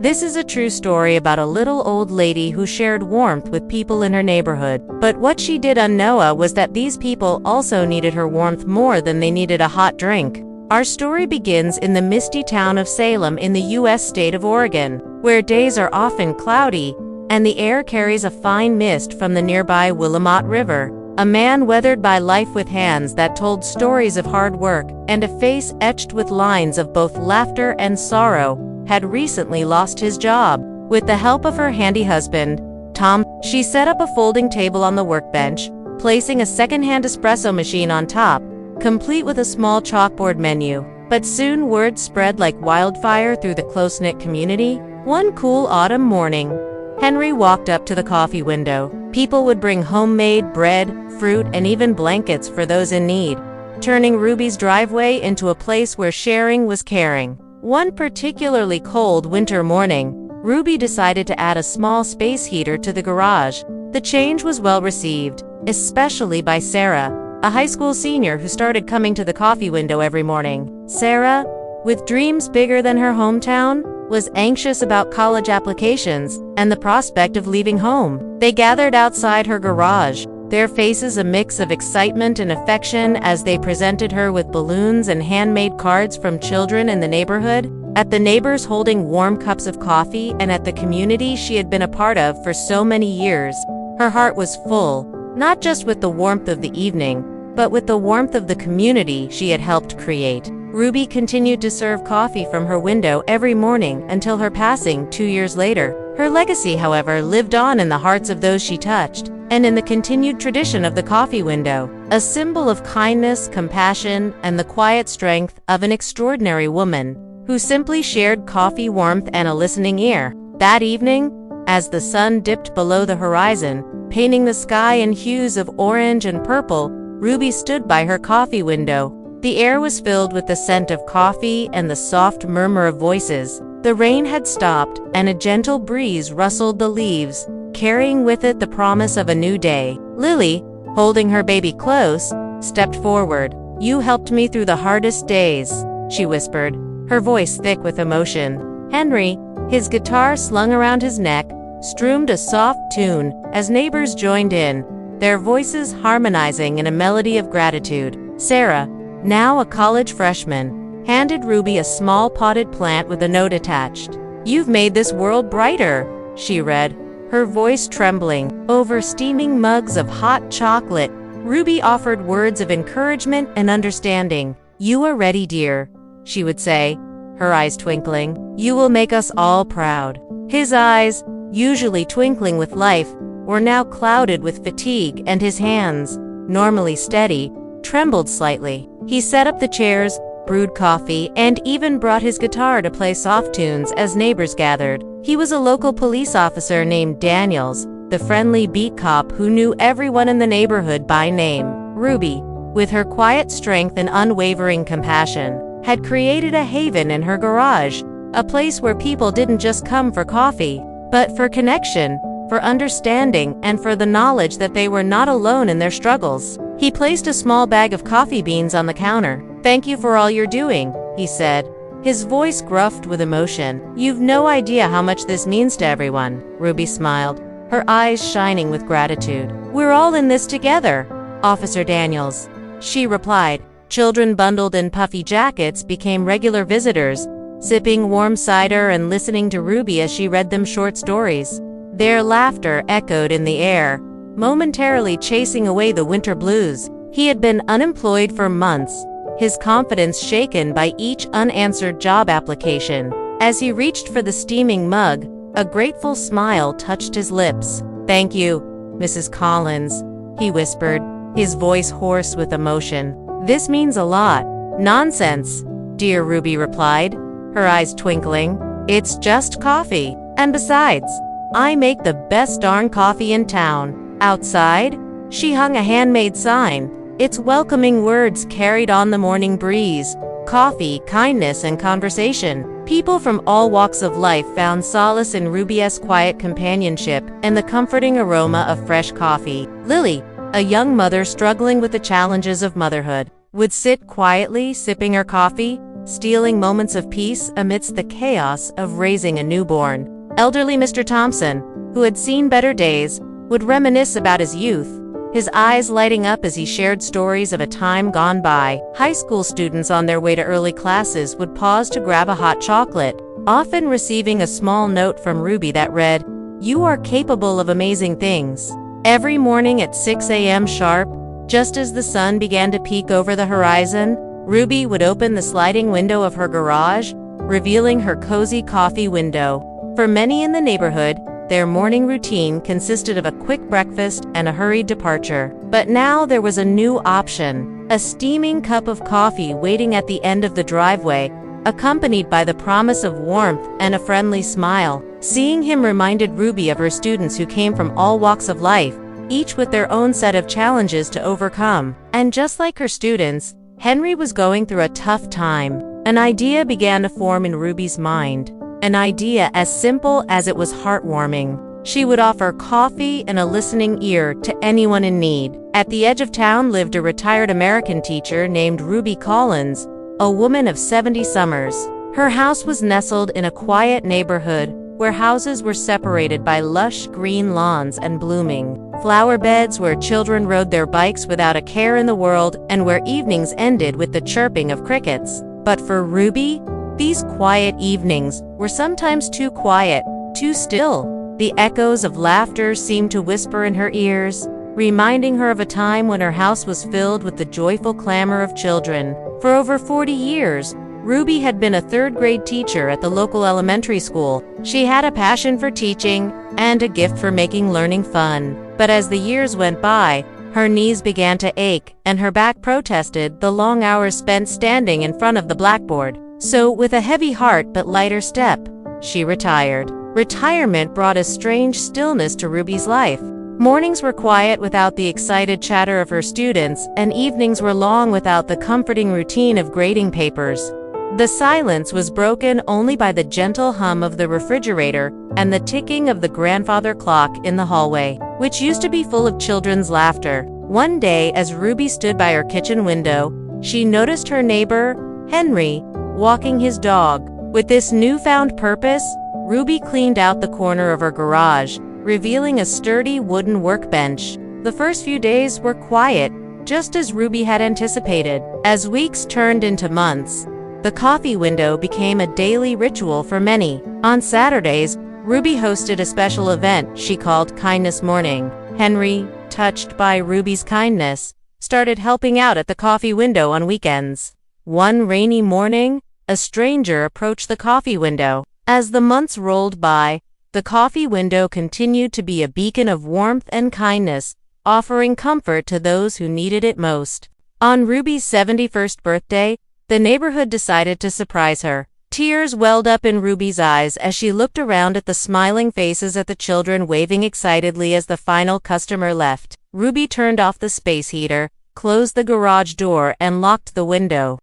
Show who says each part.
Speaker 1: This is a true story about a little old lady who shared warmth with people in her neighborhood. But what she did unknow was that these people also needed her warmth more than they needed a hot drink. Our story begins in the misty town of Salem in the U.S. state of Oregon, where days are often cloudy, and the air carries a fine mist from the nearby Willamette River. A man weathered by life with hands that told stories of hard work, and a face etched with lines of both laughter and sorrow, had recently lost his job. With the help of her handy husband, Tom, she set up a folding table on the workbench, placing a second-hand espresso machine on top, complete with a small chalkboard menu. But soon word spread like wildfire through the close-knit community. One cool autumn morning, Henry walked up to the coffee window. People would bring homemade bread, fruit, and even blankets for those in need, turning Ruby's driveway into a place where sharing was caring. One particularly cold winter morning, Ruby decided to add a small space heater to the garage. The change was well received, especially by Sarah, a high school senior who started coming to the coffee window every morning. Sarah, with dreams bigger than her hometown, was anxious about college applications and the prospect of leaving home. They gathered outside her garage, their faces a mix of excitement and affection as they presented her with balloons and handmade cards from children in the neighborhood, at the neighbors holding warm cups of coffee, and at the community she had been a part of for so many years. Her heart was full, not just with the warmth of the evening, but with the warmth of the community she had helped create. Ruby continued to serve coffee from her window every morning until her passing 2 years later. Her legacy, however, lived on in the hearts of those she touched, and in the continued tradition of the coffee window, a symbol of kindness, compassion, and the quiet strength of an extraordinary woman who simply shared coffee warmth and a listening ear. That evening, as the sun dipped below the horizon, painting the sky in hues of orange and purple, Ruby stood by her coffee window. The air was filled with the scent of coffee and the soft murmur of voices. The rain had stopped, and a gentle breeze rustled the leaves, carrying with it the promise of a new day. Lily, holding her baby close, stepped forward. "You helped me through the hardest days," she whispered, her voice thick with emotion. Henry, his guitar slung around his neck, strummed a soft tune as neighbors joined in, their voices harmonizing in a melody of gratitude. Sarah, now a college freshman, handed Ruby a small potted plant with a note attached. "You've made this world brighter," she read, her voice trembling. Over steaming mugs of hot chocolate, Ruby offered words of encouragement and understanding. "You are ready, dear," she would say, her eyes twinkling. "You will make us all proud." His eyes, usually twinkling with life, were now clouded with fatigue, and his hands, normally steady, trembled slightly. He set up the chairs, brewed coffee, and even brought his guitar to play soft tunes as neighbors gathered. He was a local police officer named Daniels, the friendly beat cop who knew everyone in the neighborhood by name. Ruby, with her quiet strength and unwavering compassion, had created a haven in her garage, a place where people didn't just come for coffee, but for connection, for understanding, and for the knowledge that they were not alone in their struggles. He placed a small bag of coffee beans on the counter. "Thank you for all you're doing," he said, his voice gruffed with emotion. "You've no idea how much this means to everyone." Ruby smiled, her eyes shining with gratitude. "We're all in this together, Officer Daniels," she replied. Children bundled in puffy jackets became regular visitors, sipping warm cider and listening to Ruby as she read them short stories. Their laughter echoed in the air, momentarily chasing away the winter blues. He had been unemployed for months, his confidence shaken by each unanswered job application. As he reached for the steaming mug, a grateful smile touched his lips. "Thank you, Mrs. Collins," he whispered, his voice hoarse with emotion. "This means a lot." "Nonsense," dear Ruby replied, her eyes twinkling. "It's just coffee. And besides, I make the best darn coffee in town." Outside, she hung a handmade sign. Its welcoming words carried on the morning breeze: coffee, kindness, and conversation. People from all walks of life found solace in Ruby's quiet companionship and the comforting aroma of fresh coffee. Lily, a young mother struggling with the challenges of motherhood, would sit quietly sipping her coffee, stealing moments of peace amidst the chaos of raising a newborn. Elderly Mr. Thompson, who had seen better days, would reminisce about his youth, his eyes lighting up as he shared stories of a time gone by. High school students on their way to early classes would pause to grab a hot chocolate, often receiving a small note from Ruby that read, "You are capable of amazing things." Every morning at 6 a.m. sharp, just as the sun began to peek over the horizon, Ruby would open the sliding window of her garage, revealing her cozy coffee window. For many in the neighborhood, their morning routine consisted of a quick breakfast and a hurried departure. But now there was a new option, a steaming cup of coffee waiting at the end of the driveway, accompanied by the promise of warmth and a friendly smile. Seeing him reminded Ruby of her students who came from all walks of life, each with their own set of challenges to overcome. And just like her students, Henry was going through a tough time. An idea began to form in Ruby's mind. An idea as simple as it was heartwarming. She would offer coffee and a listening ear to anyone in need. At the edge of town lived a retired American teacher named Ruby Collins, a woman of 70 summers. Her house was nestled in a quiet neighborhood where houses were separated by lush green lawns and blooming flower beds, where children rode their bikes without a care in the world, and where evenings ended with the chirping of crickets. But for Ruby, these quiet evenings were sometimes too quiet, too still. The echoes of laughter seemed to whisper in her ears, reminding her of a time when her house was filled with the joyful clamor of children. For over 40 years, Ruby had been a third-grade teacher at the local elementary school. She had a passion for teaching and a gift for making learning fun. But as the years went by, her knees began to ache and her back protested the long hours spent standing in front of the blackboard. So, with a heavy heart but lighter step, she retired. Retirement brought a strange stillness to Ruby's life. Mornings were quiet without the excited chatter of her students, and evenings were long without the comforting routine of grading papers. The silence was broken only by the gentle hum of the refrigerator and the ticking of the grandfather clock in the hallway, which used to be full of children's laughter. One day, as Ruby stood by her kitchen window, she noticed her neighbor, Henry, walking his dog. With this newfound purpose, Ruby cleaned out the corner of her garage, revealing a sturdy wooden workbench. The first few days were quiet, just as Ruby had anticipated. As weeks turned into months, the coffee window became a daily ritual for many. On Saturdays, Ruby hosted a special event she called Kindness Morning. Henry, touched by Ruby's kindness, started helping out at the coffee window on weekends. One rainy morning, a stranger approached the coffee window. As the months rolled by, the coffee window continued to be a beacon of warmth and kindness, offering comfort to those who needed it most. On Ruby's 71st birthday, the neighborhood decided to surprise her. Tears welled up in Ruby's eyes as she looked around at the smiling faces of the children waving excitedly as the final customer left. Ruby turned off the space heater, closed the garage door, and locked the window.